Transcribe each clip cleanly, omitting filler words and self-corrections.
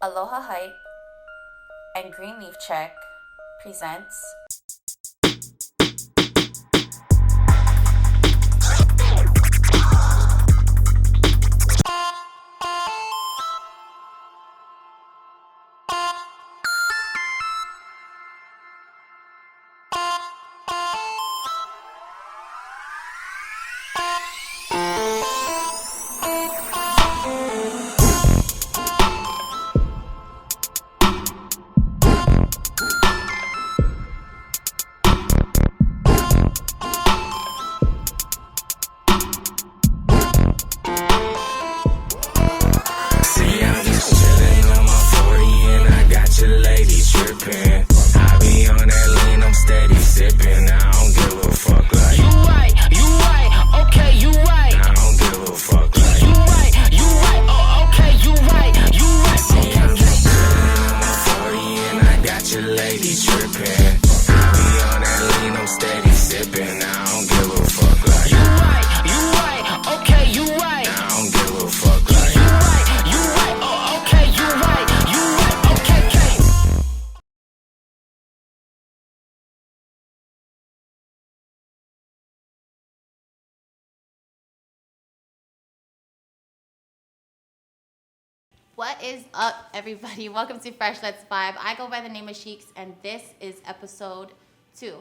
Aloha Hype and Greenleaf Check presents See, I'm just chillin' on my 40 and I got your lady trippin'. I be on that lean, I'm steady sippin'. I don't give a fuck like You right, okay, you right. I don't give a fuck like You right, oh, okay, you right. See, I'm just chillin' on my 40 and I got your lady trippin'. I be on that lean, I'm steady sippin'. I don't give a fuck like You right, okay, you right. I don't give a fuck like You right, oh, okay, you right, okay, okay. What is up, everybody? Welcome to Fresh Let's Vibe. I go by the name of Sheiks, and this is episode 2.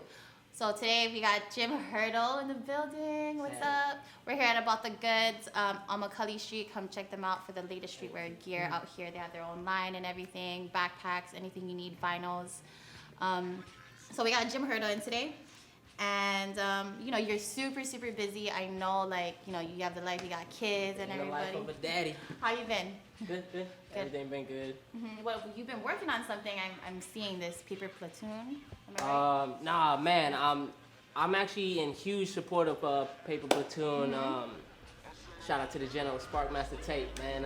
So today we got Jim Hurdle in the building. What's up? We're here at About the Goods on McCully Street. Come check them out for the latest streetwear gear out here. They have their own line and everything, backpacks, anything you need, vinyls. So we got Jim Hurdle in today. And, you're super, super busy. I know, you have the life, you got kids and The everybody. life of a daddy. How you been? Good. Everything been good. Well, you've been working on something. I'm seeing this paper platoon. Am I right? Nah, man. I'm actually in huge support of Paper Platoon. Shout out to the General Sparkmaster Tape, man.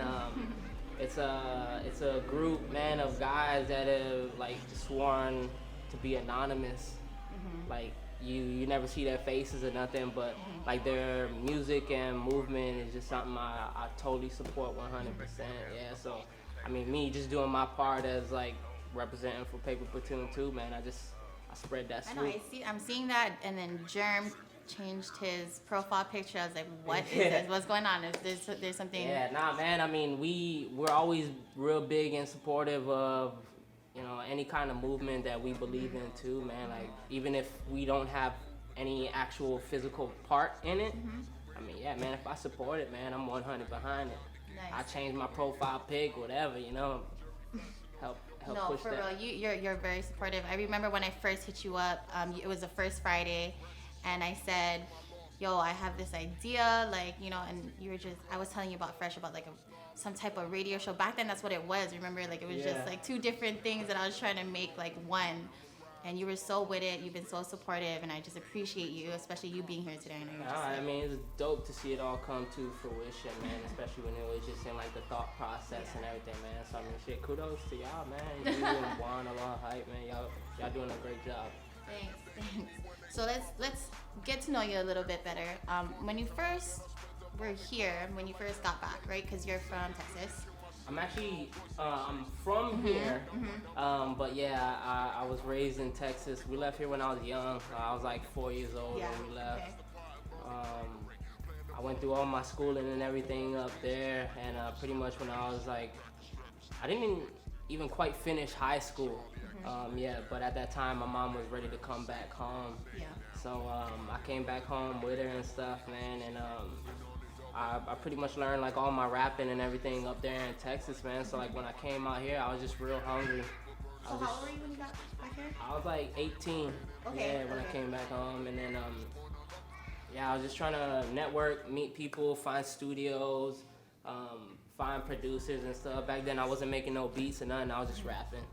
It's a group, man, of guys that have like sworn to be anonymous. Like you never see their faces or nothing, but like their music and movement is just something I totally support 100%. Yeah, so I mean, me just doing my part as like representing for Paper Platoon too, man. I spread that I know. swoop. I'm seeing that, and then Germ changed his profile picture. I was like, what is this? What's going on? There's something? Yeah, nah, man. I mean, we're always real big and supportive of any kind of movement that we believe in too, man. Like even if we don't have any actual physical part in it, I mean, yeah, man. If I support it, man, I'm 100 behind it. Nice. I change my profile pic, whatever, help No, push for that. real. You're very supportive. I remember when I first hit you up. It was the first Friday, and I said, "Yo, I have this idea," and you were just. I was telling you about Fresh, about some type of radio show. Back then, that's what it was. Remember, it was just Yeah. like two different things that I was trying to make like one. And you were so with it. You've been so supportive, and I just appreciate you, especially you being here today. I know you're just I mean, it's dope to see it all come to fruition, man. Especially when it was just in like the thought process and everything, man. So I mean, shit, kudos to y'all, man. You and Juan, Aloha Hype, man. Y'all doing a great job. Thanks. So let's get to know you a little bit better. When you first were here, when you first got back, right? Because you're from Texas. I'm actually I'm from here, but yeah, I was raised in Texas. We left here when I was young. I was like 4 years old when we left. I went through all my schooling and everything up there, and pretty much when I was like, I didn't even quite finish high school. But at that time my mom was ready to come back home. Yeah. So I came back home with her and stuff, man, and I pretty much learned like all my rapping and everything up there in Texas, man. So like when I came out here, I was just real hungry. So how old were you when you got back here? I was like 18. Okay, Yeah, when I okay. came back home, and then I was just trying to network, meet people, find studios, find producers and stuff. Back then I wasn't making no beats or nothing. I was just rapping.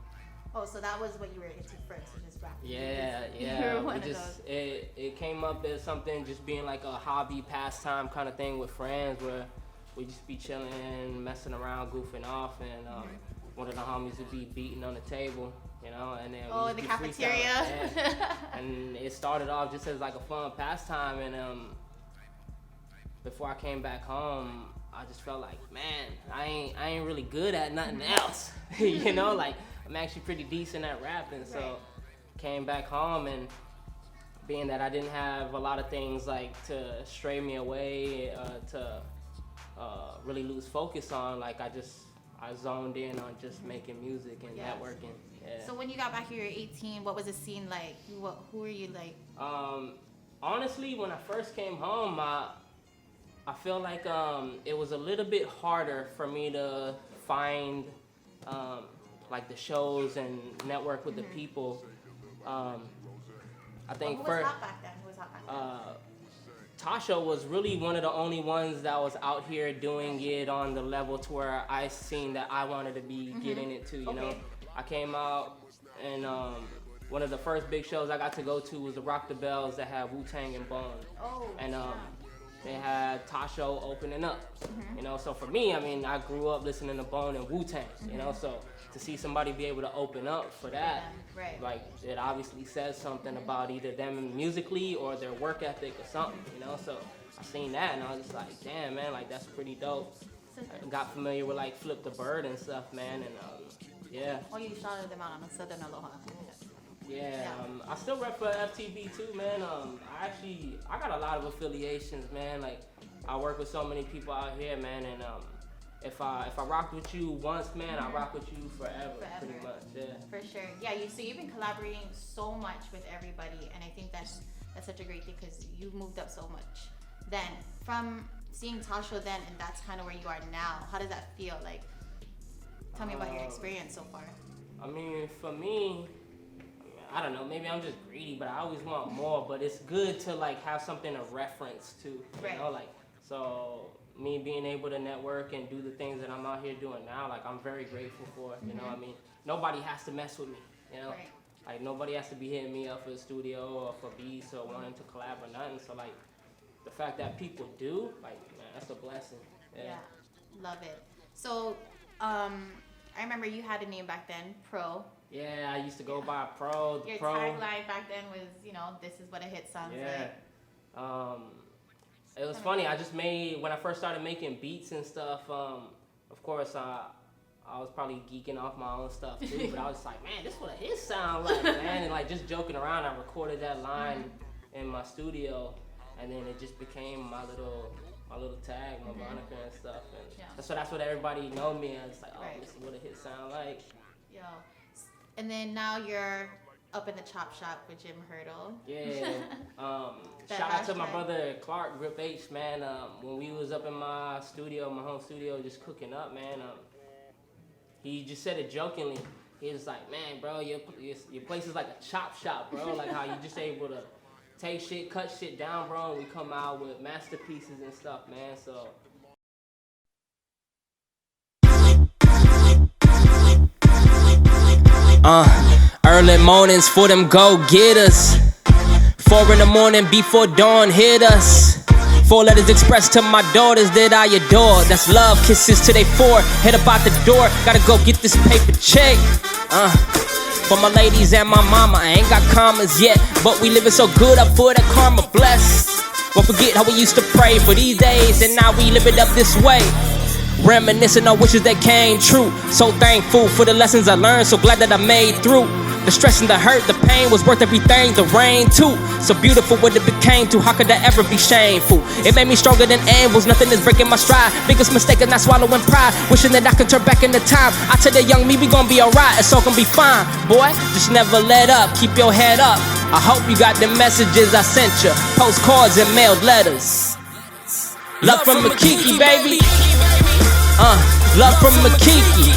Oh, so that was what you were into first, was just rapping. Yeah. You were one We of just those. it came up as something just being like a hobby, pastime kind of thing with friends where we just be chilling, messing around, goofing off, and one of the homies would be beating on the table, and then Oh, we in the just be cafeteria. freestyling. Yeah. And it started off just as like a fun pastime, and before I came back home, I just felt like, man, I ain't really good at nothing else. You know, like I'm actually pretty decent at rapping. So came back home, and being that I didn't have a lot of things like to stray me away, to really lose focus on, like I zoned in on just making music and networking. Yeah. So when you got back here, you were 18. What was the scene like? Who were you like? Honestly, when I first came home, I feel like it was a little bit harder for me to find like the shows and network with the people. I think Who was hot back then? Tasha was really one of the only ones that was out here doing it on the level to where I seen that I wanted to be getting it too, you know? I came out, and one of the first big shows I got to go to was the Rock the Bells that had Wu-Tang and Bone. And they had Tasha opening up, you know? So for me, I mean, I grew up listening to Bone and Wu-Tang, you know? So to see somebody be able to open up for that, like it obviously says something about either them musically or their work ethic or something, you know? So I seen that, and I was just like, damn, man, like that's pretty dope. I got familiar with like Flip the Bird and stuff, man, and yeah. Oh, you shouted them out on the Southern Aloha. Yeah, I still rep for FTB too, man. I got a lot of affiliations, man. Like I work with so many people out here, man, and if I rock with you once, man, I rock with you forever, pretty much. Yeah. For sure. Yeah. So you've been collaborating so much with everybody, and I think that's such a great thing because you moved up so much. Then from seeing Tasha then, and that's kind of where you are now. How does that feel? Like, tell me about your experience so far. I mean, for me, I don't know, maybe I'm just greedy, but I always want more, but it's good to like have something to reference to, you know, like, so me being able to network and do the things that I'm out here doing now, like I'm very grateful for, you know what I mean? Nobody has to mess with me, you know? Like nobody has to be hitting me up for the studio or for beats or wanting to collab or nothing, so like, the fact that people do, like, man, that's a blessing. Yeah, love it. So, I remember you had a name back then, Pro. Yeah, I used to go by Pro. Your tagline back then was, you know, this is what a hit sounds like. It was funny. I just made, when I first started making beats and stuff, of course, I was probably geeking off my own stuff too, but I was like, man, this is what a hit sound like, man. And like just joking around, I recorded that line in my studio, and then it just became my little tag, my moniker and stuff. And so that's what everybody know me as, like, oh, this is what a hit sound like. Yo. And then now you're up in the chop shop with Jim Hurdle. Yeah. Shout out to my brother Clark, Grip H, man. When we was up in my studio, my home studio, just cooking up, man, he just said it jokingly. He was like, man, bro, your place is like a chop shop, bro. Like how you just able to take shit, cut shit down, bro, and we come out with masterpieces and stuff, man, so. Early mornings for them go-getters. 4 in the morning before dawn hit us. 4 letters expressed to my daughters that I adore. That's love, kisses to they 4. Head up out the door, gotta go get this paper check. For my ladies and my mama, I ain't got commas yet, but we living so good, I put that karma bless. Won't forget how we used to pray for these days, and now we live it up this way. Reminiscing on wishes that came true. So thankful for the lessons I learned, so glad that I made through. The stress and the hurt, the pain was worth everything, the rain too. So beautiful what it became to, how could that ever be shameful? It made me stronger than anvils, nothing is breaking my stride. Biggest mistake is not swallowing pride, wishing that I could turn back in the time. I tell the young me we gon' be alright, it's all gon' be fine. Boy, just never let up, keep your head up. I hope you got the messages I sent you, postcards and mailed letters. Love from Makiki, baby. Love from Makiki.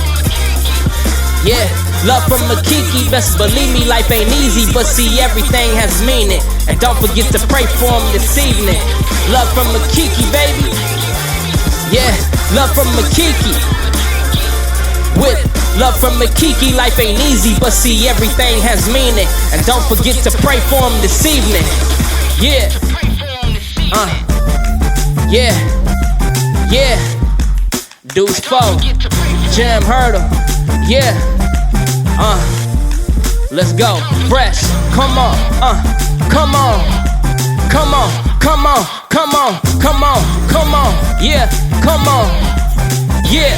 Yeah, love from Makiki. Best believe me, life ain't easy, but see everything has meaning. And don't forget to pray for him this evening. Love from Makiki, baby. Yeah, love from Makiki. With love from Makiki, life ain't easy, but see everything has meaning. And don't forget to pray for him this evening. Yeah. Yeah. Yeah. Deuce 4, Jim Hurdle, yeah, let's go, fresh, come on, come on, come on, come on. come on, come on, come on, yeah, come on, yeah.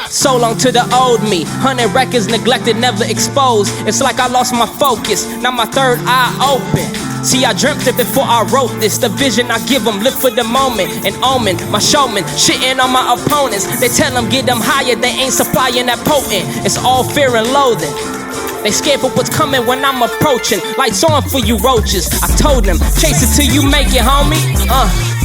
So long to the old me, 100 records neglected, never exposed. It's like I lost my focus, now my third eye open. See, I dreamt it before I wrote this. The vision I give them, live for the moment. An omen, my showman, shitting on my opponents. They tell them get them higher, they ain't supplying that potent. It's all fear and loathing. They scared for what's coming when I'm approaching. Lights on for you roaches. I told them, chase it till you make it, homie.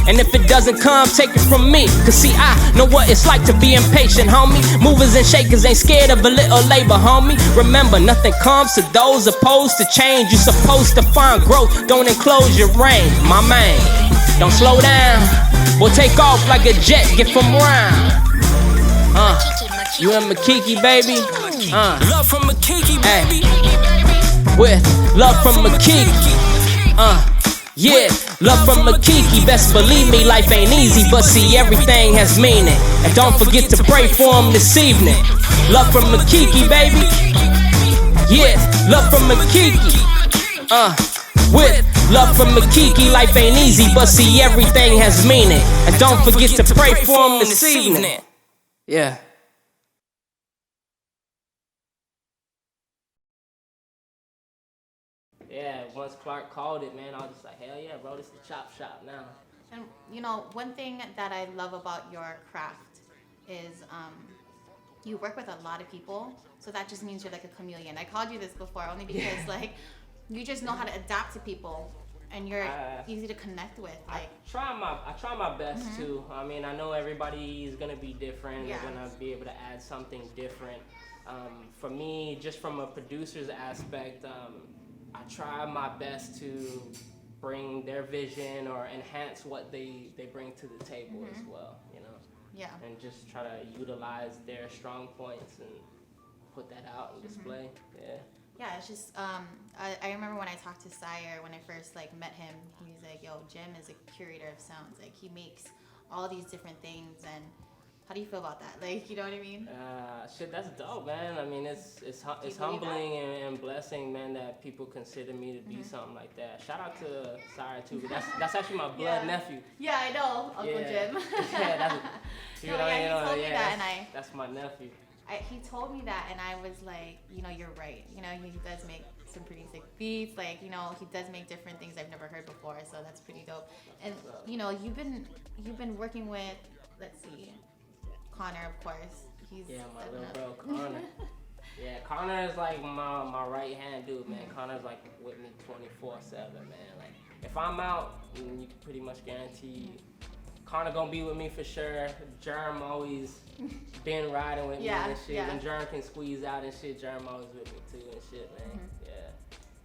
And if it doesn't come, take it from me. Cause see, I know what it's like to be impatient, homie. Movers and shakers ain't scared of a little labor, homie. Remember, nothing comes to those opposed to change. You're supposed to find growth, don't enclose your range, my man. Don't slow down, we'll take off like a jet, get from round. You and Makiki, baby. Love from Makiki, baby. With love from Makiki. Yeah, love from Makiki. Best believe me, life ain't easy, but see, everything has meaning. And don't forget to pray for him this evening. Love from Makiki, baby. Yeah, love from Makiki. With love from Makiki, life ain't easy, but see, everything has meaning. And don't forget to pray for him this evening. Yeah. Yeah, once Clark called it, man, I was just like, hell yeah, bro, this is the chop shop now. And you know, one thing that I love about your craft is you work with a lot of people, so that just means you're like a chameleon. I called you this before only because like you just know how to adapt to people, and you're easy to connect with. Like I try my best too. I mean, I know everybody is gonna be different. Yeah. They're gonna be able to add something different. For me, just from a producer's aspect, I try my best to bring their vision or enhance what they bring to the table as well, you know? Yeah. And just try to utilize their strong points and put that out and display, yeah. Yeah, it's just, I remember when I talked to Sire, when I first like met him, he was like, yo, Jim is a curator of sounds. Like he makes all these different things, and how do you feel about that? Like, you know what I mean? Shit, that's dope, man. I mean, it's humbling and blessing, man, that people consider me to be something like that. Shout out to Sire too, but that's actually my blood nephew. Yeah, I know, Uncle Jim. Yeah, that's he told me that, and that's my nephew. He told me that, and I was like, you know, you're right. You know, he does make some pretty sick beats. Like, you know, he does make different things I've never heard before, so that's pretty dope. And you know, you've been working with, let's see, Connor, of course. He's my little bro, Connor. Yeah, Connor is like my right hand dude, man. Connor's like with me 24/7, man. Like if I'm out, you can pretty much guarantee Connor gonna be with me for sure. Germ always been riding with me and shit. Yeah. When Germ can squeeze out and shit, Germ always with me too and shit, man. Yeah.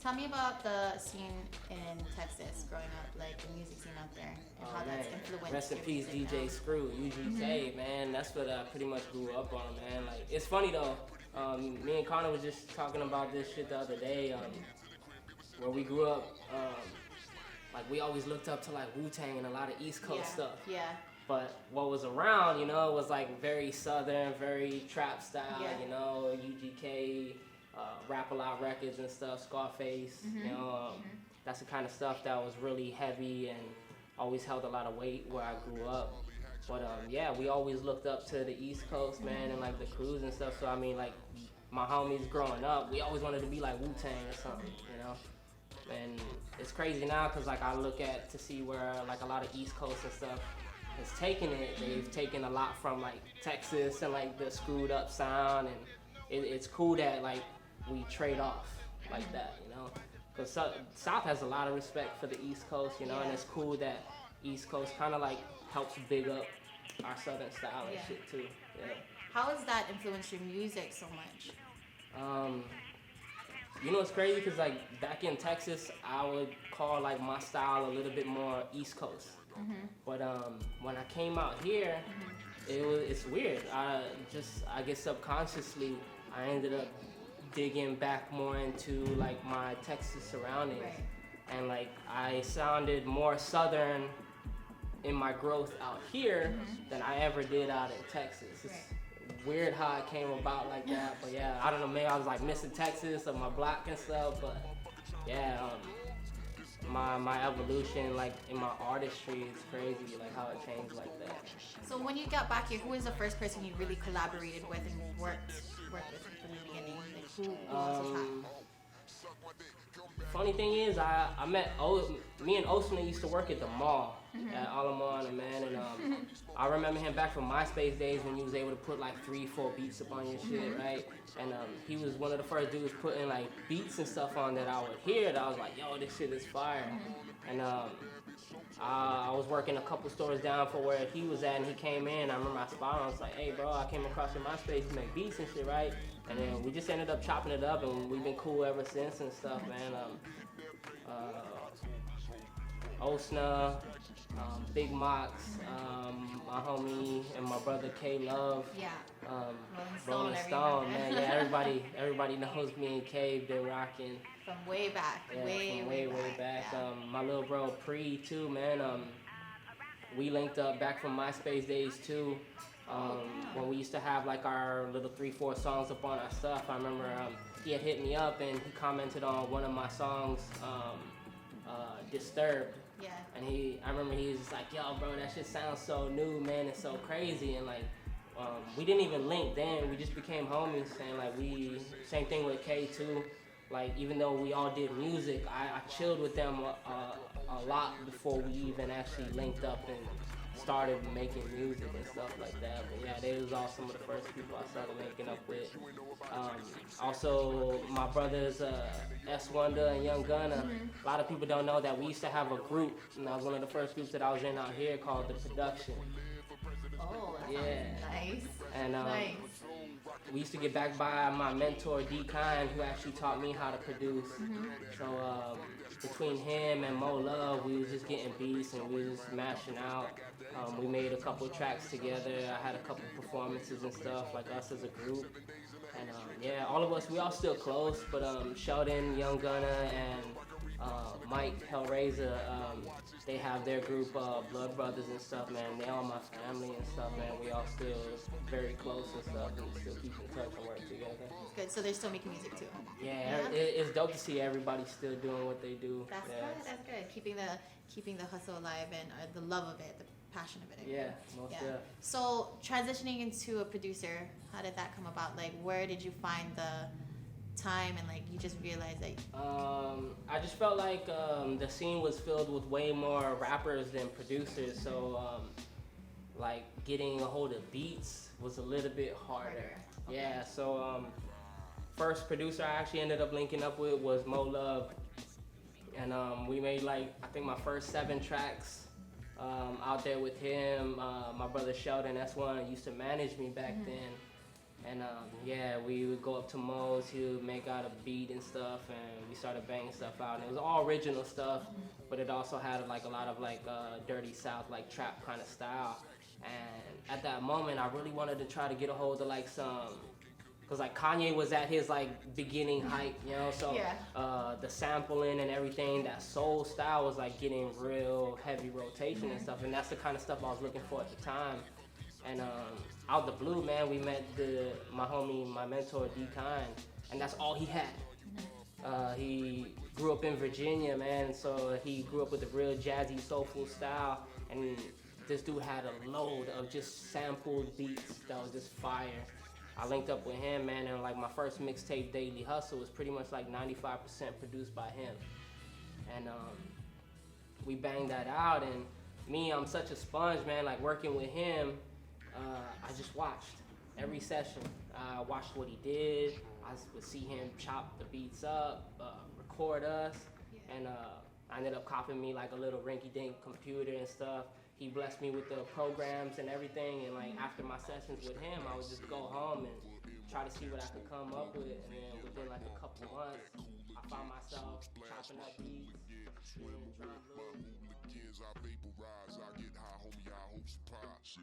Tell me about the scene in Texas growing up, like the music scene out there, and how that's influenced. Rest in your peace, music DJ now. Screw, UGK, man. That's what I pretty much grew up on, man. Like, it's funny though. Me and Connor was just talking about this shit the other day. Where we grew up, like we always looked up to like Wu-Tang and a lot of East Coast stuff. Yeah. But what was around, you know, was like very southern, very trap style, you know, UGK, Rap A Lot Records and stuff, Scarface, you know. That's the kind of stuff that was really heavy and always held a lot of weight where I grew up. But yeah, we always looked up to the East Coast, man, and like the crews and stuff. So I mean, like my homies growing up, we always wanted to be like Wu-Tang or something, you know. And it's crazy now because like I look at to see where like a lot of East Coast and stuff has taken it. They've taken a lot from like Texas and like the screwed up sound, and it's cool that like we trade off like that, you know. Because South has a lot of respect for the East Coast, you know, and it's cool that East Coast kind of like helps big up our Southern style and shit too. Yeah. How has that influenced your music so much? You know, it's crazy because like back in Texas, I would call like my style a little bit more East Coast. But when I came out here, it's weird. I guess subconsciously I ended up digging back more into like my Texas surroundings, and like I sounded more Southern in my growth out here than I ever did out in Texas. It's weird how it came about like that, but yeah, I don't know, maybe I was like missing Texas or my block and stuff, but yeah, my evolution, like in my artistry, is crazy. Like how it changed like that. So when you got back here, who was the first person you really collaborated with and worked with from the beginning? Like who was the top? Funny thing is, I met me and Osman used to work at the mall at Aloha, man, and I remember him back from MySpace days when you was able to put like 3-4 beats up on your shit, right? And he was one of the first dudes putting like beats and stuff on that I would hear that I was like, yo, this shit is fire. And I was working a couple stores down for where he was at, and he came in. I remember I spotted him. I was like, hey, bro, I came across your MySpace to make beats and shit, right? And then we just ended up chopping it up, and we've been cool ever since and stuff, man. Osna, Big Mox, my homie, and my brother K Love. Yeah. Rolling Stone, man. Yeah, everybody knows me and K been rocking. From way back. Yeah, way back. Yeah. My little bro Pre too, man. We linked up back from MySpace days too. When we used to have like our little 3-4 songs up on our stuff. I remember he had hit me up and he commented on one of my songs, Disturbed. Yeah. And I remember he was just like, yo, bro, that shit sounds so new, man. It's so crazy. And like, we didn't even link then. We just became homies. And like same thing with K too. Like, even though we all did music, I chilled with them a lot before we even actually linked up and started making music and stuff like that. But yeah, they was all some of the first people I started linking up with. Also, my brothers S Wonder and Young Gunna. A lot of people don't know that we used to have a group, and that was one of the first groups that I was in out here called The Production. Oh, that Yeah. sounds nice. And Nice. we used to get back by my mentor D Kind, who actually taught me how to produce. So between him and Mo Love, we was just getting beats and we was just mashing out. We made a couple tracks together. I had a couple performances and stuff, like us as a group. And yeah, all of us, we all still close, but Sheldon, Young Gunna, and Mike Hellraiser, they have their group, Blood Brothers and stuff, man. They all my family and stuff, man. We all still very close and stuff, and still keep in touch and work together. Good. So they're still making music too. Yeah, it's dope to see everybody still doing what they do. That's yeah. good. That's good. Keeping the hustle alive and the love of it, the passion of it. Yeah, most Yeah. definitely. So transitioning into a producer, how did that come about? Like, where did you find the time and like you just realized that? I just felt like the scene was filled with way more rappers than producers, so like getting a hold of beats was a little bit harder. Okay. Yeah, so first producer I actually ended up linking up with was Mo Love, and we made like I think my first 7 tracks out there with him. My brother Sheldon, that's one used to manage me back then. And yeah, we would go up to Mo's, he would make out a beat and stuff, and we started banging stuff out. And it was all original stuff, but it also had like a lot of like dirty South, like trap kind of style. And at that moment, I really wanted to try to get a hold of like cause like Kanye was at his like beginning height, you know, so Yeah. the sampling and everything, that soul style was like getting real heavy rotation and stuff, and that's the kind of stuff I was looking for at the time. And out the blue, man, we met my homie, my mentor, D Kind, and that's all he had. He grew up in Virginia, man, so he grew up with a real jazzy, soulful style, and this dude had a load of just sampled beats that was just fire. I linked up with him, man, and like my first mixtape, Daily Hustle, was pretty much like 95% produced by him. And we banged that out, and me, I'm such a sponge, man, like working with him, I just watched every session. I watched what he did. I would see him chop the beats up, record us, and I ended up copying me like a little rinky-dink computer and stuff. He blessed me with the programs and everything, and like after my sessions with him, I would just go home and try to see what I could come up with, and then within like a couple months, I found myself chopping up beats, and drum loops. I vaporize, I get high, homie, I hope surprise.